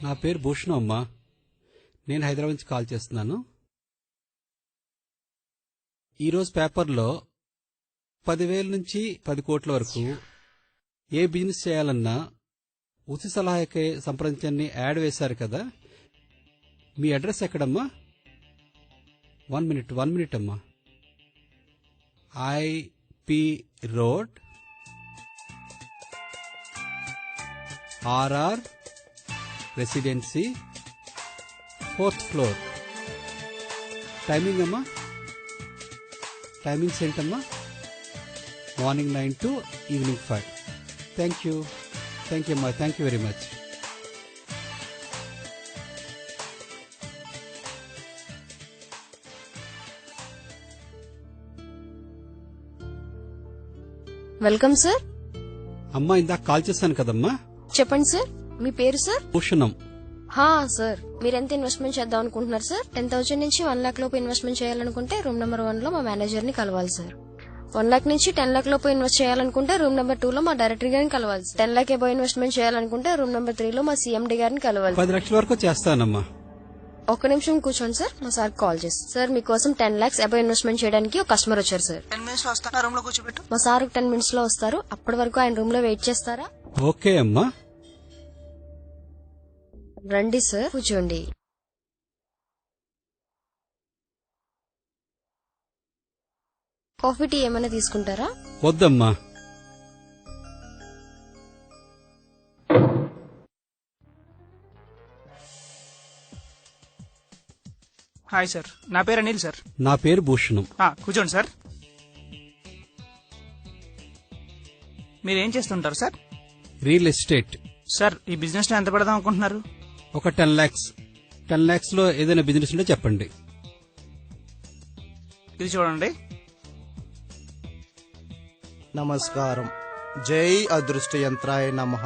నా పేరు భూషణం అమ్మా. నేను హైదరాబాద్ నుంచి కాల్ చేస్తున్నాను. ఈరోజు పేపర్లో 10,000 నుంచి 10 కోట్ల వరకు ఏ బిజినెస్ చేయాలన్నా ఉచిత సలహాకే సంప్రదించని యాడ్ వేశారు కదా. మీ అడ్రస్ ఎక్కడమ్మా? 1 మినిట్ అమ్మా. IP road, RR residency, 4th floor. Timing అమ్మా? టైమింగ్స్ ఏంటమ్మా? Morning 9 to evening 5. Thank you అమ్మా. Thank you very much. Welcome sir. అమ్మా, ఇందాక కాల్ చేశాను కదమ్మా. చెప్పండి సార్, మీ పేరు సార్? భూషణం. సార్, మీరు ఎంత ఇన్వెస్ట్మెంట్ చేద్దాం అనుకుంటున్నారు సార్? 10,000 నుంచి 1 lakh లోపు ఇన్వెస్ట్మెంట్ చేయాలనుకుంటే రూమ్ నెంబర్ 1 లో మా మేనేజర్ ని కలవాలి సార్. 1 lakh నుంచి 10 lakh లోపు ఇన్వెస్ట్ చేయాలనుకుంటే రూమ్ నెంబర్ 2 లో మా డైరెక్టర్ గారిని కలవాలి. 10 lakh ఎబో ఇన్వెస్ట్మెంట్ చేయాలనుకుంటే రూమ్ నెంబర్ 3 లో మా CMD గారిని కలవాలి. 10 లక్షల వరకు చేస్తానమ్మా. ఒక్క నిమిషం కూర్చోండి సార్, మా సార్ కాల్ చేస్తారు. సార్, మీకోసం 10 lakhs ఎబో ఇన్వెస్ట్మెంట్ చేయడానికి ఒక కస్టమర్ వచ్చారు సార్. 10 minutes లో వస్తాను, రూమ్ లో కూర్చోబెట్టు. మా సార్ 10 minutes లో వస్తారు. అప్పటి వరకు ఆయన రూమ్ లో వెయిట్ చేస్తారా? ఓకే అమ్మా. రండి సార్, కూర్చోండి. కాఫీ టీ ఏమైనా తీసుకుంటారా? వద్దమ్మా. హాయ్ సార్, నా పేరు అనిల్ సార్. నా పేరు భూషణం. కూర్చోండి సార్. మీరేం చేస్తుంటారు సార్? Real estate. సార్, ఈ బిజినెస్ లో ఎంత పెడదాం అనుకుంటున్నారు? ఒక 10 lakhs. 10 lakhs లో ఏదైనా బిజినెస్ ఉంటే చెప్పండి. ఇది చూడండి. నమస్కారం. జై అదృష్ట యంత్రాయ నమః.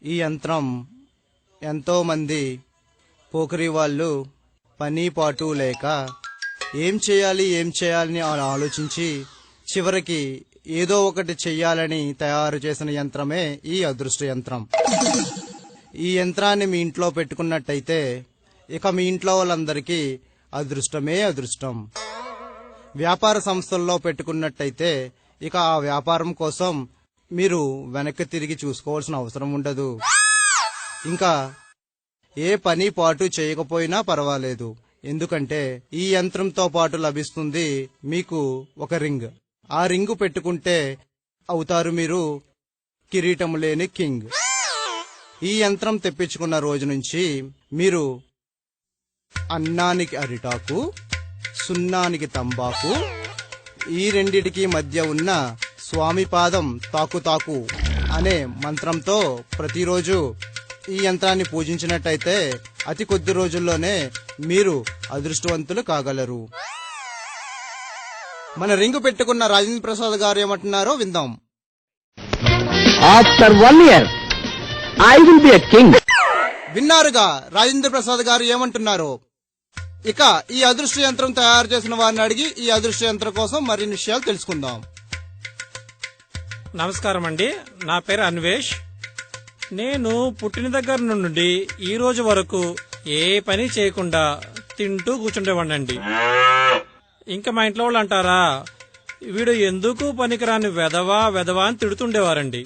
ఈ యంత్రం ఎంతో మంది పోకరి వాళ్ళు పని పాటు లేక ఏం చేయాలని ఆలోచించి చివరికి ఏదో ఒకటి చెయ్యాలని తయారు చేసిన యంత్రమే ఈ అదృష్ట యంత్రం. ఈ యంత్రాన్ని మీ ఇంట్లో పెట్టుకున్నట్టయితే ఇక మీ ఇంట్లో వాళ్ళందరికీ అదృష్టమే అదృష్టం. వ్యాపార సంస్థల్లో పెట్టుకున్నట్టయితే ఇక ఆ వ్యాపారం కోసం మీరు వెనక్కి తిరిగి చూసుకోవాల్సిన అవసరం ఉండదు. ఇంకా ఏ పని పాటు చేయకపోయినా పర్వాలేదు, ఎందుకంటే ఈ యంత్రంతో పాటు లభిస్తుంది మీకు ఒక రింగ్. ఆ రింగు పెట్టుకుంటే అవుతారు మీరు కిరీటం లేని కింగ్. ఈ యంత్రం తెప్పించుకున్న రోజు నుంచి మీరు అన్నానికి అరిటాకు, సున్నానికి తంబాకు, ఈ రెండిటికి మధ్య ఉన్న స్వామి పాదం తాకు అనే మంత్రంతో ప్రతిరోజు ఈ యంత్రాన్ని పూజించినట్టయితే అతి కొద్ది రోజుల్లోనే మీరు అదృష్టవంతులు కాగలరు. మన రింగు పెట్టుకున్న రాజేంద్ర ప్రసాద్ గారు ఏమంటున్నారో విందాం. After 1 year I will be a king. విన్నారుగా రాజేంద్ర ప్రసాద్ గారు ఏమంటున్నారు. ఇక ఈ అదృష్ట యంత్రం తయారు చేసిన వారిని అడిగి ఈ అదృష్ట యంత్రం కోసం మరిన్ని విషయాలు తెలుసుకుందాం. నమస్కారం అండి, నా పేరు అన్వేష్. నేను పుట్టిన దగ్గర నుండి ఈ రోజు వరకు ఏ పని చేయకుండా తింటూ కూర్చుండేవాడినండి. ఇంకా మా ఇంట్లో వాళ్ళు అంటారా, వీడు ఎందుకు పనికిరాని వెధవా అని తిడుతుండేవారండి.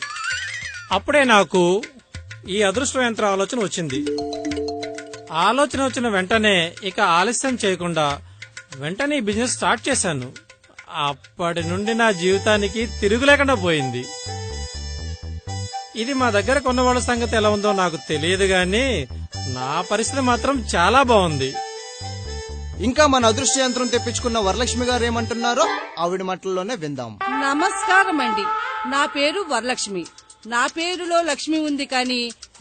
అప్పుడే నాకు ఈ అదృష్ట యంత్ర ఆలోచన వచ్చింది. ఆలోచన వచ్చిన వెంటనే ఇక ఆలస్యం చేయకుండా వెంటనే ఈ బిజినెస్ స్టార్ట్ చేశాను. అప్పటి నుండి నా జీవితానికి తిరుగులేకుండా పోయింది. ఇది మా దగ్గర కొన్న వాళ్ళ సంగతి ఎలా ఉందో నాకు తెలియదు గాని నా పరిస్థితి మాత్రం చాలా బాగుంది. ఇంకా మన అదృష్ట యంత్రం తెప్పించుకున్న వరలక్ష్మి గారు ఏమంటున్నారో ఆవిడ మాటల్లోనే విందాం. నమస్కారం అండి, నా పేరు వరలక్ష్మి. నా పేరులో లక్ష్మి ఉంది కానీ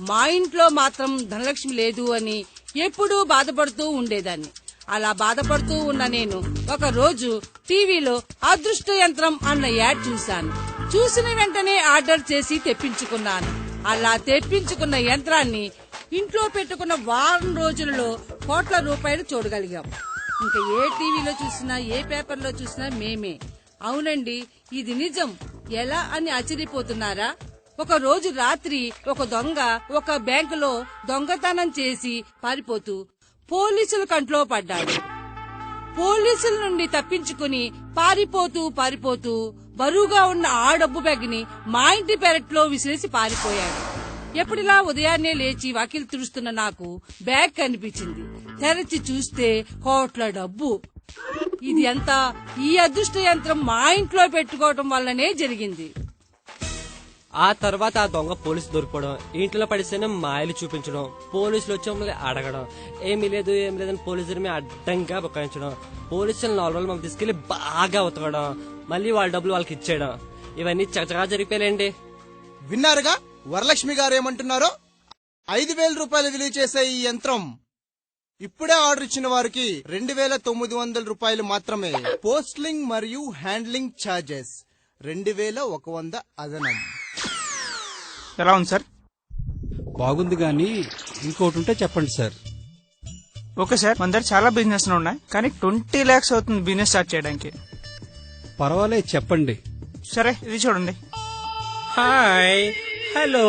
మా ఇంట్లో మాత్రం ధనలక్ష్మి లేదు అని ఎప్పుడూ బాధపడుతూ ఉండేదాన్ని. అలా బాధపడుతూ ఉన్న నేను ఒక రోజు టీవీలో అదృష్ట యంత్రం అన్న యాడ్ చూశాను. చూసిన వెంటనే ఆర్డర్ చేసి తెప్పించుకున్నాను. అలా తెప్పించుకున్న యంత్రాన్ని ఇంట్లో పెట్టుకున్న వారం రోజులలో కోట్ల రూపాయలు చూడగలిగాం. ఇంకా ఏ టీవీలో చూసినా ఏ పేపర్లో చూసినా మేమే. అవునండి, ఇది నిజం. ఎలా అని ఆశ్చర్యపోతున్నారా? ఒక రోజు రాత్రి ఒక దొంగ ఒక బ్యాంకులో దొంగతనం చేసి పారిపోతూ పోలీసుల కంట్లో పడ్డాడు. పోలీసుల నుండి తప్పించుకుని పారిపోతూ బరువుగా ఉన్న ఆ డబ్బు బ్యాగ్ని మా ఇంటి పెరట్లో విసిరేసి పారిపోయాడు. ఎప్పుడిలా ఉదయాన్నే లేచి వాకిలి తుడుస్తున్న నాకు బ్యాగ్ కనిపించింది. తెరచి చూస్తే కోట్ల డబ్బు. ఇది అంతా ఈ అదృష్ట యంత్రం మా ఇంట్లో పెట్టుకోవటం వల్లనే జరిగింది. ఆ తర్వాత ఆ దొంగ పోలీసు దొరికిపోవడం, ఇంట్లో పడిస్తేనే మాయలు చూపించడం, పోలీసులు వచ్చి మమ్మల్ని అడగడం, ఏమీ లేదని పోలీసుల మీద అడ్డంగా బుకాయించడం, పోలీసులు 4 రోజులు మమ్మల్ని తీసుకెళ్లి బాగా ఉతకడం, మళ్ళీ వాళ్ళ డబ్బులు వాళ్ళకి ఇచ్చేయడం, ఇవన్నీ చకచకా జరిగిపోయాయండి. విన్నారుగా వరలక్ష్మి గారు ఏమంటున్నారో? 5,000 రూపాయలు విలువ చేసే ఈ యంత్రం ఇప్పుడే ఆర్డర్ ఇచ్చిన వారికి 2,900 రూపాయలు మాత్రమే. పోస్టింగ్ మరియు హ్యాండ్లింగ్ ఛార్జెస్ 2,100 అదనం. ఎలా ఉంది సార్? బాగుంది గాని ఇంకోటి ఉంటే చెప్పండి సార్. ఓకే సార్, మన దగ్గర చాలా బిజినెస్ ఉన్నాయి, కానీ 20 lakhs అవుతుంది బిజినెస్ స్టార్ట్ చేయడానికి. పర్వాలేదు చెప్పండి. సరే, ఇది చూడండి. హాయ్, హలో,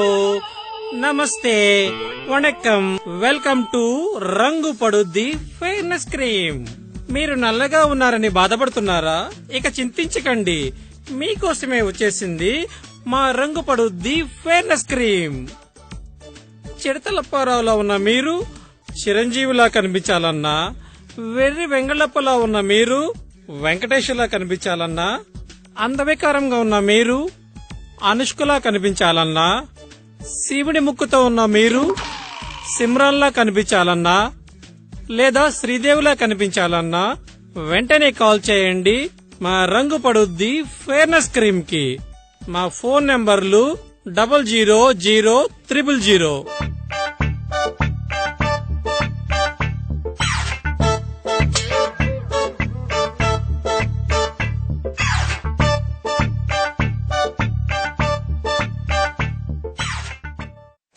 నమస్తే, వణక్కం, వెల్కమ్ టు రంగు పడుద్ది ఫెయిర్నెస్ క్రీమ్. మీరు నల్లగా ఉన్నారని బాధపడుతున్నారా? ఇక చింతించకండి, మీకోసమే వచ్చేసింది మా రంగు పడుద్ది ఫెయిర్నెస్ క్రీమ్. చిడతలప్పారావులా ఉన్న మీరు చిరంజీవిలా కనిపించాలన్నా, వెర్రి వెంగళప్పలా ఉన్న మీరు వెంకటేశ్వర్లా కనిపించాలన్నా, అందవికారంగా ఉన్న మీరు అనుష్కలా కనిపించాలన్నా, శివుడి ముక్కుతో ఉన్న మీరు సిమ్రాన్లా కనిపించాలన్నా, లేదా శ్రీదేవిలా కనిపించాలన్నా వెంటనే కాల్ చేయండి మా రంగు పడుద్ది ఫెయిర్నెస్ క్రీమ్ కి. మా ఫోన్ నెంబర్లు 000000.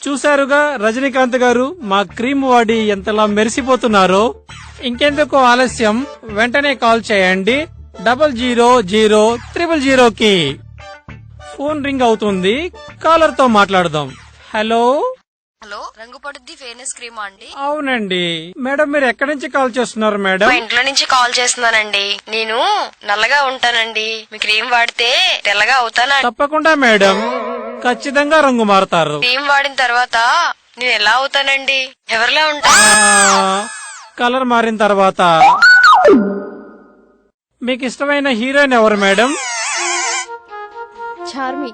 చూశారుగా రజనీకాంత్ గారు మా క్రీమ్ వాడి ఎంతలా మెరిసిపోతున్నారో. ఇంకెందుకు ఆలస్యం, వెంటనే కాల్ చేయండి 000000 కి. ఫోన్ రింగ్ అవుతుంది, కాలర్ తో మాట్లాడదాం. హలో హలో, రంగు పడుద్ది ఫెయిర్నెస్ క్రీమ్ అండి? అవునండి మేడం, మీరు ఎక్కడి నుంచి కాల్ చేస్తున్నారు మేడం? మా ఇంట్లో నుంచి కాల్ చేస్తున్నానండి. నేను నల్లగా ఉంటానండి, మీ క్రీమ్ వాడితే తెల్లగా అవుతానండి. తప్పకుండా మేడం, ఖచ్చితంగా రంగు మారుతారు. క్రీమ్ వాడిన తర్వాత నేను ఎలా అవుతానండి? ఎవరిలా ఉంటా? కలర్ మారిన తర్వాత మీకు ఇష్టమైన హీరోయిన్ ఎవరు మేడం? చార్మి.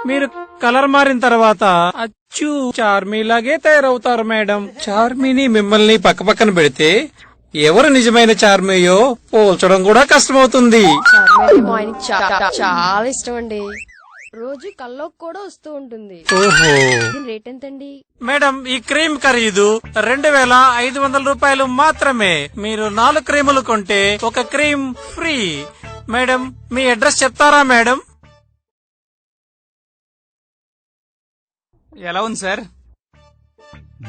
మీరు కలర్ మారిన తర్వాత అచ్చు చార్మీలాగే తయారవుతారు మేడం. చార్మీని మిమ్మల్ని పక్కపక్కన పెడితే ఎవరు నిజమైన చార్మీయో పోల్చడం కూడా కష్టమవుతుంది. చార్మి అంటే మా ఆయనకి చాలా ఇష్టం అండి. రోజు కల్లోకి కూడా వస్తూ ఉంటుంది. ఓహో. దీని రేట్ ఎంతండి? మేడం, ఈ క్రీమ్ ఖరీదు 2,500 రూపాయలు మాత్రమే. మీరు 4 క్రీములు కొంటే ఒక క్రీమ్ ఫ్రీ. మేడం, మీ అడ్రస్ చెప్తారా మేడం? ఎలా ఉంది సార్?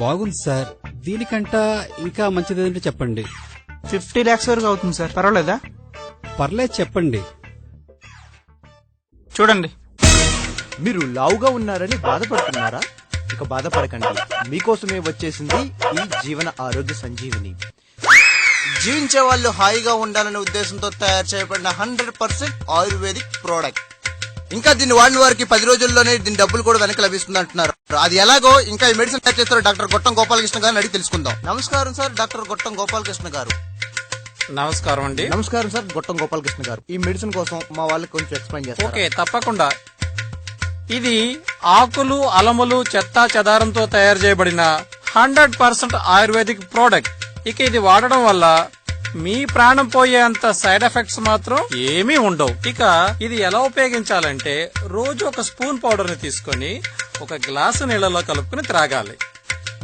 బాగుంది సార్. దీనికంట ఇంకా మంచిదేంటో చెప్పండి. 50 lakhs వరకు అవుతుంది సార్, పర్వాలేదా? పర్లేదు చెప్పండి. చూడండి. మీరు లావుగా ఉన్నారని బాధపడుతున్నారా? ఇక బాధపడకండి, మీకోసమే వచ్చేసింది ఈ జీవన ఆరోగ్య సంజీవిని. జీవించే వాళ్ళు హాయిగా ఉండాలనే ఉద్దేశంతో తయారు చేయబడిన 100% ఆయుర్వేదిక్ ప్రోడక్ట్. ఇంకా దీన్ని వాడిన వారికి 10 రోజుల్లోనే దీని డబ్బులు కూడా వెనక్కి లభిస్తుంది అంటున్నారు. అది ఎలాగో ఇంకా ఈ మెడిసిన్ తయారు చేస్తారు డాక్టర్ గొట్టం గోపాలకృష్ణ గారిని అడిగి తెలుసుకుందాం. నమస్కారం సార్, డాక్టర్ గొట్టం గోపాలకృష్ణ గారు. నమస్కారం అండి. నమస్కారం సార్, గొట్టం గోపాలకృష్ణ గారు. ఈ మెడిసిన్ కోసం మా వాళ్ళకి కొంచెం ఎక్స్ప్లెయిన్ చేస్తారు. ఓకే, తప్పకుండా. ఇది ఆకులు, అలములు, చెత్తా చెదారంతో తయారు చేయబడిన 100% ఆయుర్వేదిక్ ప్రోడక్ట్. ఇక ఇది వాడడం వల్ల మీ ప్రాణం పోయేంత సైడ్ ఎఫెక్ట్స్ మాత్రం ఏమీ ఉండవు. ఇక ఇది ఎలా ఉపయోగించాలంటే, రోజు ఒక స్పూన్ పౌడర్ ని తీసుకుని ఒక గ్లాసు నీళ్లలో కలుపుకుని త్రాగాలి.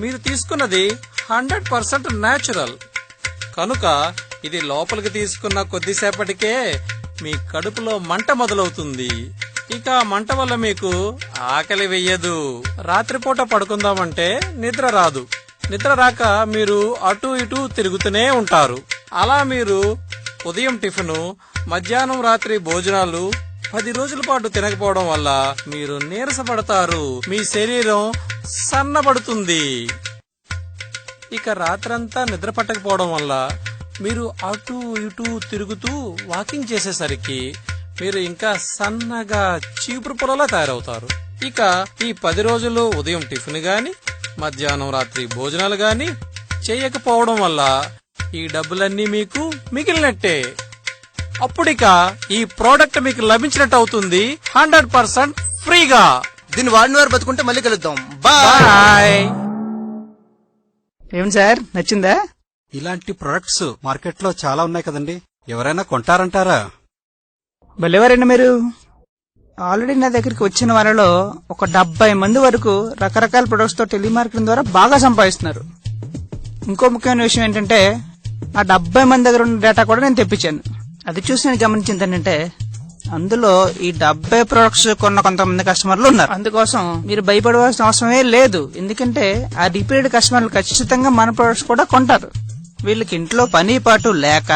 మీరు తీసుకున్నది 100% న్యాచురల్ కనుక ఇది లోపలికి తీసుకున్న కొద్దిసేపటికే మీ కడుపులో మంట మొదలవుతుంది. ఇక మంట వల్ల మీకు ఆకలి వెయ్యదు. రాత్రిపూట పడుకుందామంటే నిద్ర రాదు. నిద్ర రాక మీరు అటు ఇటు తిరుగుతూనే ఉంటారు. అలా మీరు ఉదయం టిఫిన్, మధ్యాహ్నం రాత్రి భోజనాలు 10 రోజుల పాటు తినకపోవడం వల్ల మీరు నీరసపడతారు, మీ శరీరం సన్నబడుతుంది. ఇక రాత్రంతా నిద్ర పట్టకపోవడం వల్ల మీరు అటు ఇటు తిరుగుతూ వాకింగ్ చేసేసరికి మీరు ఇంకా సన్నగా చీపురు పొలలా తయారవుతారు. ఇక ఈ 10 రోజులు ఉదయం టిఫిన్ గాని మధ్యాహ్నం రాత్రి భోజనాలు గాని చేయకపోవడం వల్ల ఈ డబ్బులన్నీ మీకు మిగిలినట్టే. అప్పుడిక ఈ ప్రోడక్ట్ మీకు లభించినట్టు అవుతుంది 100% ఫ్రీగా. దీన్ని వాడిన వారు బతుకుంటే మళ్ళీ కలుద్దాం. బాయ్. బాయ్. ఏం సార్ నచ్చిందా? ఇలాంటి ప్రొడక్ట్స్ మార్కెట్ లో చాలా ఉన్నాయి కదండి, ఎవరైనా కొంటారంటారా? భలేవారండి మీరు. ఆల్రెడీ నా దగ్గరికి వచ్చిన వాళ్ళలో ఒక 70 మంది వరకు రకరకాల ప్రొడక్ట్స్ తో టెలిమార్కెటింగ్ ద్వారా బాగా సంపాదిస్తున్నారు. ఇంకో ముఖ్యమైన విషయం ఏంటంటే ఆ 70 మంది దగ్గర ఉన్న డేటా కూడా నేను తెప్పించాను. అది చూసి నేను గమనించింది ఏంటంటే అందులో ఈ 70 ప్రొడక్ట్స్ కొన్న కొంతమంది కస్టమర్లు ఉన్నారు. అందుకోసం మీరు భయపడవలసిన అవసరమే లేదు. ఎందుకంటే ఆ రిపీటెడ్ కస్టమర్లు ఖచ్చితంగా మన ప్రొడక్ట్స్ కూడా కొంటారు. వీళ్ళకి ఇంట్లో పని పాటు లేక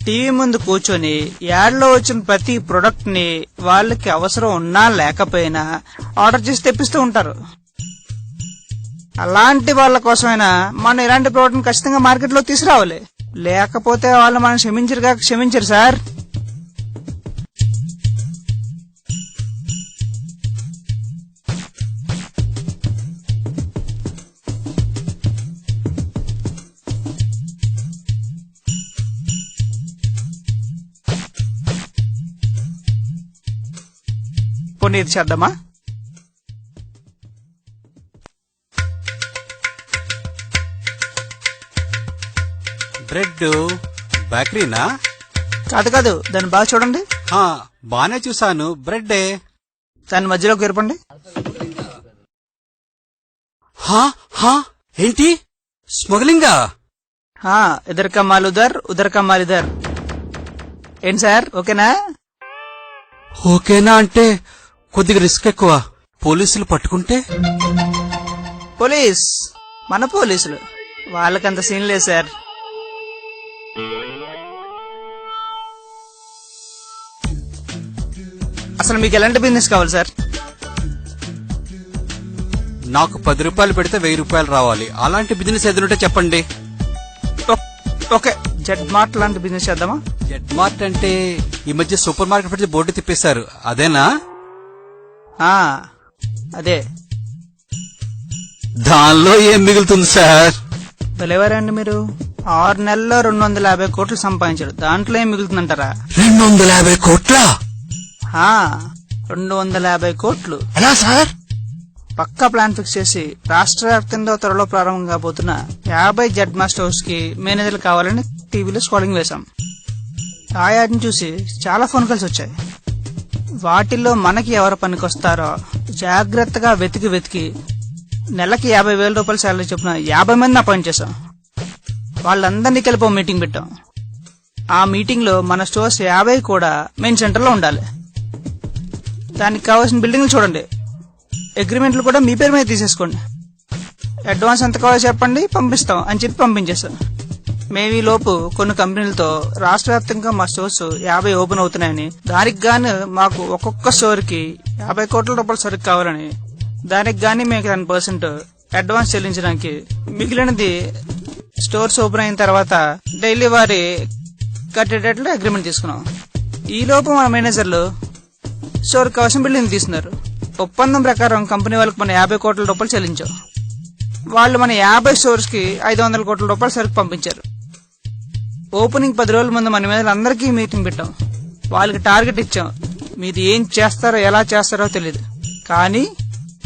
టీవీ ముందు కూర్చొని యాడ్లో వచ్చిన ప్రతి ప్రొడక్ట్ ని వాళ్ళకి అవసరం ఉన్నా లేకపోయినా ఆర్డర్ చేసి తెప్పిస్తూ ఉంటారు. అలాంటి వాళ్ళ కోసమైనా మనం ఇలాంటి ప్రోడక్ట్ ని ఖచ్చితంగా మార్కెట్ లో తీసుకురావాలి. లేకపోతే వాళ్ళు మనం క్షమించరు సార్. పోనీ ఇది చేద్దామా? బ్రెడ్ బేకరీనా? కాదు దాన్ని బాగా చూడండి. బానే చూసాను. బ్రెడ్డే. దాని మధ్యలోకి ఎరపండి. ఏంటి స్మగ్లింగా? ఇదర్ కమాల్ ఉదర్, ఉదర్ కమాల్ ఇదర్. ఏంటి సార్ ఓకేనా? ఓకేనా అంటే కొద్దిగా రిస్క్ ఎక్కువ. పోలీసులు పట్టుకుంటే? మన పోలీసులు వాళ్ళకంత సీన్ లేదు సార్. అసలు మీకు ఎలాంటి బిజినెస్ కావాలి సార్? నాకు 10 రూపాయలు పెడితే 1000 రూపాయలు రావాలి. అలాంటి బిజినెస్ ఏదైనా చెప్పండి. ఓకే, జెడ్ మార్ట్ లాంటి బిజినెస్ చేద్దామా? జెడ్ మార్ట్ అంటే ఈ మధ్య సూపర్ మార్కెట్ పెట్టి బోర్డు తిప్పేశారు, అదేనా? అదే. దానిలో ఏం మిగులుతుంది సార్? భలేవారండి మీరు. 6 నెలల్లో 250 కోట్లు సంపాదించారు. దాంట్లో ఏం మిగులుతుందంటారా? 250 కోట్ల? 250 కోట్లు. ఎలా సార్? పక్కా ప్లాన్ ఫిక్స్ చేసి రాష్ట్ర వ్యాప్తంగా త్వరలో ప్రారంభం కాబోతున్న 50 జెడ్ మా స్టోర్స్ కి మేనేజర్లు కావాలని టీవీలో స్కాలింగ్ వేశాం. ఆ యాడ్ని చూసి చాలా ఫోన్ కాల్స్ వచ్చాయి. వాటిల్లో మనకి ఎవరు పనికొస్తారో జాగ్రత్తగా వెతికి నెలకి 50,000 రూపాయల శాలరీ చొప్పున 50 మందిని అపాయింట్ చేశాం. వాళ్ళందరినీ కలిపి ఓ మీటింగ్ పెట్టాం. ఆ మీటింగ్ లో మన స్టోర్స్ 50 కూడా మెయిన్ సెంటర్ లో ఉండాలి. దానికి కావాల్సిన బిల్డింగ్లు చూడండి, అగ్రిమెంట్లు కూడా మీ పేరు మీద తీసేసుకోండి. అడ్వాన్స్ ఎంత కావాలో చెప్పండి, పంపిస్తాం అని చెప్పి పంపించేస్తాం. మేము ఈ లోపు కొన్ని కంపెనీలతో రాష్ట్ర వ్యాప్తంగా మా స్టోర్స్ 50 ఓపెన్ అవుతున్నాయని, దానికి గాను మాకు ఒక్కొక్క స్టోర్ కి 50 కోట్ల రూపాయల సరుకు కావాలని, దానికి గానీ మేము 10% అడ్వాన్స్ చెల్లించడానికి, మిగిలినది స్టోర్స్ ఓపెన్ అయిన తర్వాత డైలీ వారి కట్టేటట్లు అగ్రిమెంట్ తీసుకున్నాం. ఈ లోపు మన మేనేజర్లు స్టోర్ కావాల్సిన బిల్డింగ్ తీసుకున్నారు. ఒప్పందం ప్రకారం కంపెనీ వాళ్ళకి మన 50 కోట్ల రూపాయలు చెల్లించాం. వాళ్ళు మన 50 స్టోర్స్ కి 500 కోట్ల రూపాయలు సరుకు పంపించారు. ఓపెనింగ్ 10 రోజుల ముందు మన మీద అందరికీ మీటింగ్ పెట్టాం. వాళ్ళకి టార్గెట్ ఇచ్చాం. మీరు ఏం చేస్తారో ఎలా చేస్తారో తెలియదు, కానీ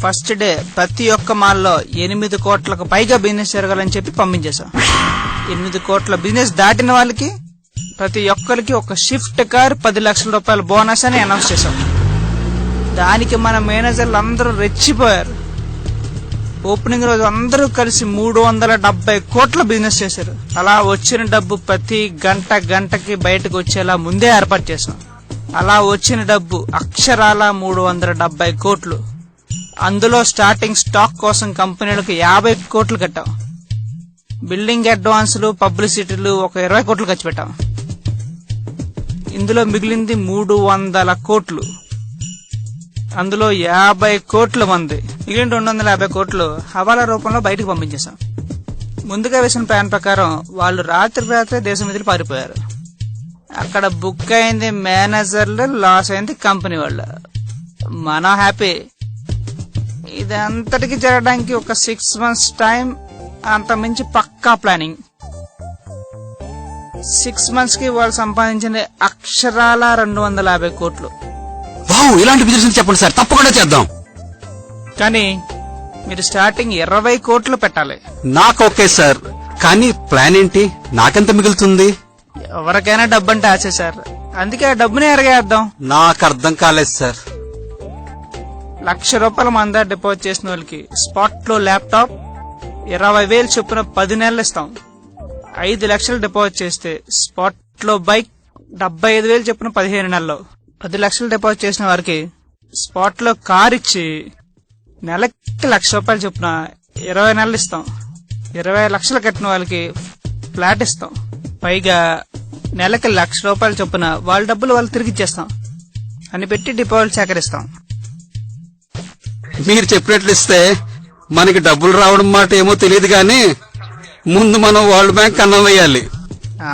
ఫస్ట్ డే ప్రతి ఒక్క మాల్లో 8 కోట్లకు పైగా బిజినెస్ జరగాలని చెప్పి పంపించేశాం. 8 కోట్ల బిజినెస్ దాటిన వాళ్ళకి ప్రతి ఒక్కరికి ఒక షిఫ్ట్ కార్ 10 లక్షల రూపాయల బోనస్ అని అనౌన్స్ చేశాం. దానికి మన మేనేజర్లు అందరూ రెచ్చిపోయారు. ఓపెనింగ్ రోజు అందరూ కలిసి 370 కోట్ల బిజినెస్ చేశారు. అలా వచ్చిన డబ్బు ప్రతి గంటకి బయటకు వచ్చేలా ముందే ఏర్పాటు చేశాం. అలా వచ్చిన డబ్బు అక్షరాల 370 కోట్లు. అందులో స్టార్టింగ్ స్టాక్ కోసం కంపెనీలకు 50 కోట్లు కట్టాం. బిల్డింగ్ అడ్వాన్సులు, పబ్లిసిటీలు ఒక 20 కోట్లు ఖర్చు పెట్టాం. ఇందులో మిగిలింది 300 కోట్లు. అందులో 50 కోట్ల మంది, మిగిలిన 250 కోట్లు హవాలా రూపంలో బయటకు పంపించేశాం. ముందుగా వేసిన ప్లాన్ ప్రకారం వాళ్ళు రాత్రి దేశం వదిలి పారిపోయారు. అక్కడ బుక్ అయింది మేనేజర్లు, లాస్ అయింది కంపెనీ వాళ్ళు. మనం హ్యాపీ. ఇదంతటికి జరగడానికి ఒక 6 months టైం, అంత మించి పక్కా ప్లానింగ్. 6 months కి వాళ్ళు సంపాదించిన అక్షరాల 250 కోట్లు. వావ్, ఇలాంటి బిజినెస్ చెప్పండి సార్, తప్పకుండా చేద్దాం. కానీ మీరు స్టార్టింగ్ 20 కోట్లు పెట్టాలి. నాకు ఓకే సార్, కానీ ప్లాన్ ఏంటి? నాకెంత మిగులుతుంది? ఎవరికైనా డబ్బు అంటే ఆశ సార్, అందుకే ఆ డబ్బుని ఎరగేద్దాం. నాకు అర్థం కాలేదు సార్. ₹1,00,000 మందా డిపాజిట్ చేసిన వాళ్ళకి స్పాట్ లో ల్యాప్టాప్ 20,000 చొప్పున 10 నెలలు ఇస్తాం. 5 లక్షలు డిపాజిట్ చేస్తే స్పాట్ లో బైక్ 75,000 చొప్పున 15 నెలల్లో. 10 లక్షలు డిపాజిట్ చేసిన వారికి స్పాట్ లో కార్ ఇచ్చి నెలకి ₹1,00,000 చొప్పున 20 నెలలు ఇస్తాం. 20 లక్షలు కట్టిన వాళ్ళకి ఫ్లాట్ ఇస్తాం. పైగా నెలకి ₹1,00,000 చొప్పున వాళ్ళ డబ్బులు వాళ్ళు తిరిగి ఇచ్చేస్తాం అని పెట్టి డిపాజిట్ సేకరిస్తాం. మీరు చెప్పినట్లు ఇస్తే మనకి డబ్బులు రావడం మాట ఏమో తెలియదు కానీ ముందు మనం వరల్డ్ బ్యాంక్ అన్నం వేయాలి.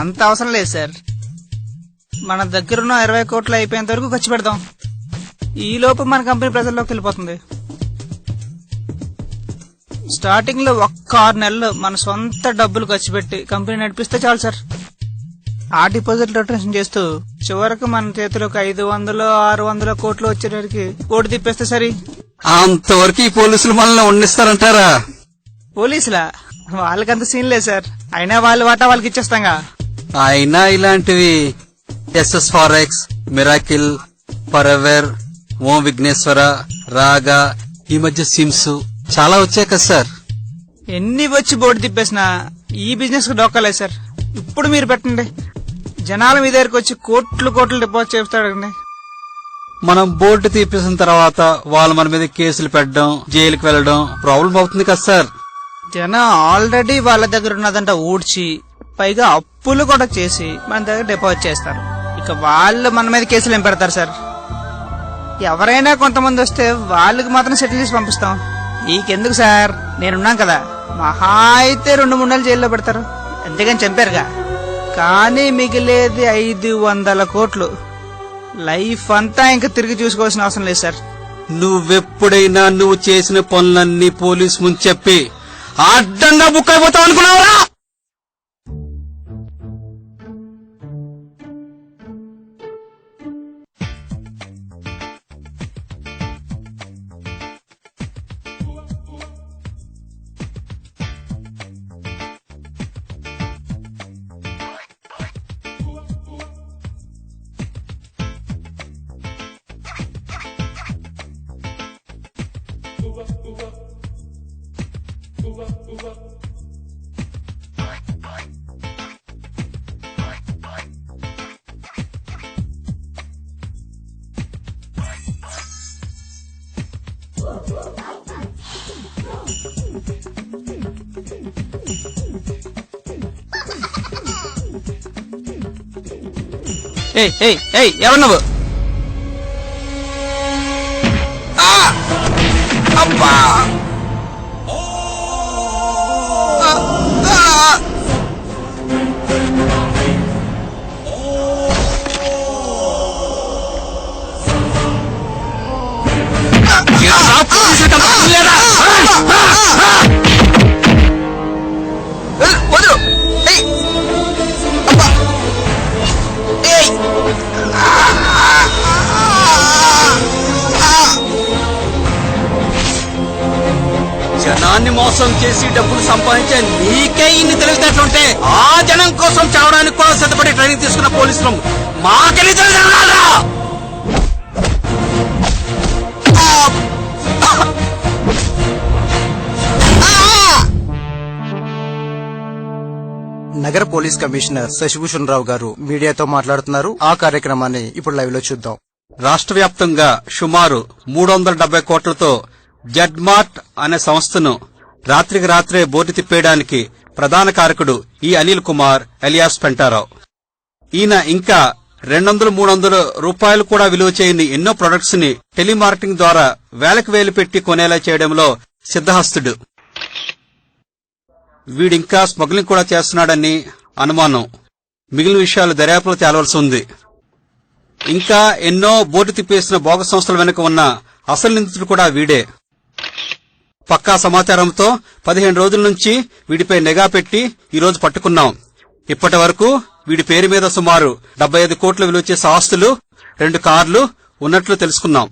అంత అవసరం లేదు సార్, మన దగ్గరున్న 20 కోట్లు అయిపోయేంత వరకు ఖర్చు పెడదాం. ఈ లోపు మన కంపెనీ ప్రజల్లోకి వెళ్ళిపోతుంది. స్టార్టింగ్ లో 6 నెలలు మన సొంత డబ్బులు ఖర్చు పెట్టి కంపెనీ నడిపిస్తే చాలు సార్. ఆ డిపాజిట్ రొటేషన్ చేస్తూ చివరకు మన చేతిలోకి 500-600 కోట్లు వచ్చేసరికి ఓటు తిప్పేస్తే సరి. అంతవరకు ఈ పోలీసులు మనల్ని ఉండిస్తారంటారా? పోలీసులా? వాళ్ళకంత సీన్ లేదు సార్, అయినా వాళ్ళ వాటా వాళ్ళకి ఇచ్చేస్తాంగా. అయినా ఇలాంటివి ఎస్ఎస్ ఫారెక్స్, మిరాకిల్, ఫరెవర్, ఓం విఘ్నేశ్వర, రాగా, ఈ మధ్య సిమ్స్ చాలా వచ్చాయి కదా సార్. ఎన్ని వచ్చి బోర్డు తిప్పేసినా ఈ బిజినెస్ కు డోక్కలేదు సార్. ఇప్పుడు మీరు పెట్టండి, జనాల మీ దగ్గరకు వచ్చి కోట్లు డిపాజిట్ చేస్తాడండి. మనం బోర్డు తీపేసిన తర్వాత వాళ్ళు మన మీద కేసులు పెట్టడం, జైలుకి వెళ్లడం ప్రాబ్లం అవుతుంది కదా సార్. జనం ఆల్రెడీ వాళ్ళ దగ్గర ఉన్నదంట ఊడ్చి పైగా అప్పులు కూడా చేసి మన దగ్గర డిపాజిట్ చేస్తారు. ఇక వాళ్ళు మన మీద కేసులు ఏం పెడతారు సార్? ఎవరైనా కొంతమంది వస్తే వాళ్ళకి మాత్రం సెటిల్ చేసి పంపిస్తాం. నీకెందుకు సార్, నేనున్నాం కదా. మహా అయితే 2-3 నెలలు జైల్లో పెడతారు, అంతేగాని చంపారుగా. కానీ మిగిలేది 500 కోట్లు. లైఫ్ అంతా ఇంకా తిరిగి చూసుకోవాల్సిన అవసరం లేదు సార్. నువ్వెప్పుడైనా నువ్వు చేసిన పనులన్నీ పోలీసు ముందు చెప్పి అడ్డంగా బుక్ అయిపోతావు అనుకున్నావురా? ఎవరు నువ్వు? అబ్బా! జనాన్ని మోసం చేసి డబ్బులు సంపాదించే నీకే ఇన్ని తెలివితేటలుంటే ఆ జనం కోసం చావడానికి కూడా సిద్ధపడి ట్రైనింగ్ తీసుకున్న పోలీసులు మాకెళ్ళి తెలియదా? నగర పోలీస్ కమిషనర్ శశిభూషణ్ రావు గారు మీడియాతో మాట్లాడుతున్నారు. ఆ కార్యక్రమాన్ని ఇప్పుడు లైవ్ లో చూద్దాం. రాష్ట్ర వ్యాప్తంగా సుమారు 370 కోట్లతో జడ్మార్ట్ అనే సంస్థను రాత్రికి రాత్రే బోర్డు తిప్పేయడానికి ప్రధాన కారకుడు ఈ అనిల్ కుమార్ ఎలియాస్ పెంటారావు. ఈయన ఇంకా 200-300 రూపాయలు కూడా విలువ చేయని ఎన్నో ప్రొడక్ట్స్ ని టెలిమార్కెటింగ్ ద్వారా వేలకు వేలు పెట్టి కొనేలా చేయడంలో సిద్ధహస్తుడు. వీడింకా స్మగ్లింగ్ కూడా చేస్తున్నాడని అనుమానం. మిగిలిన విషయాలు దర్యాప్తులో తేలవలసి ఉంది. ఇంకా ఎన్నో బోర్డు తిప్పేసిన బోగస్ సంస్థల వెనుక ఉన్న అసలు నిందితుడు కూడా వీడే. పక్కా సమాచారంతో 15 రోజుల నుంచి వీడిపై నిఘా పెట్టి ఈరోజు పట్టుకున్నాం. ఇప్పటి వరకు వీడి పేరు మీద సుమారు 75 కోట్ల విలువ చేసే ఆస్తులు, 2 కార్లు ఉన్నట్లు తెలుసుకున్నాం.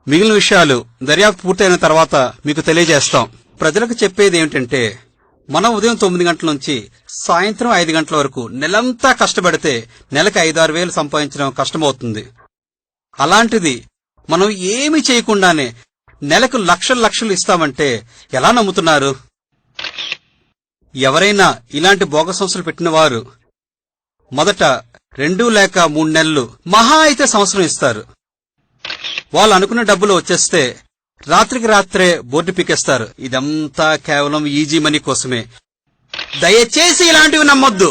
మిగిలిన విషయాలు దర్యాప్తు పూర్తయిన తర్వాత మీకు తెలియజేస్తాం. ప్రజలకు చెప్పేది ఏమిటంటే, మనం ఉదయం 9 గంటల నుంచి సాయంత్రం 5 గంటల వరకు నెలంతా కష్టపడితే నెలకు 5-6 వేలు సంపాదించడం కష్టమవుతుంది. అలాంటిది మనం ఏమీ చేయకుండానే నెలకు లక్షలు ఇస్తామంటే ఎలా నమ్ముతున్నారు? ఎవరైనా ఇలాంటి బోగస్ సంస్థలు పెట్టిన వారు మొదట 2 లేక 3 నెలలు, మహా అయితే సంవత్సరం ఇస్తారు. వాళ్ళు అనుకున్న డబ్బులు వచ్చేస్తే రాత్రికి రాత్రే బోర్డు పీకేస్తారు. ఇదంతా కేవలం ఈజీ మనీ కోసమే. దయచేసి ఇలాంటివి నమ్మొద్దు.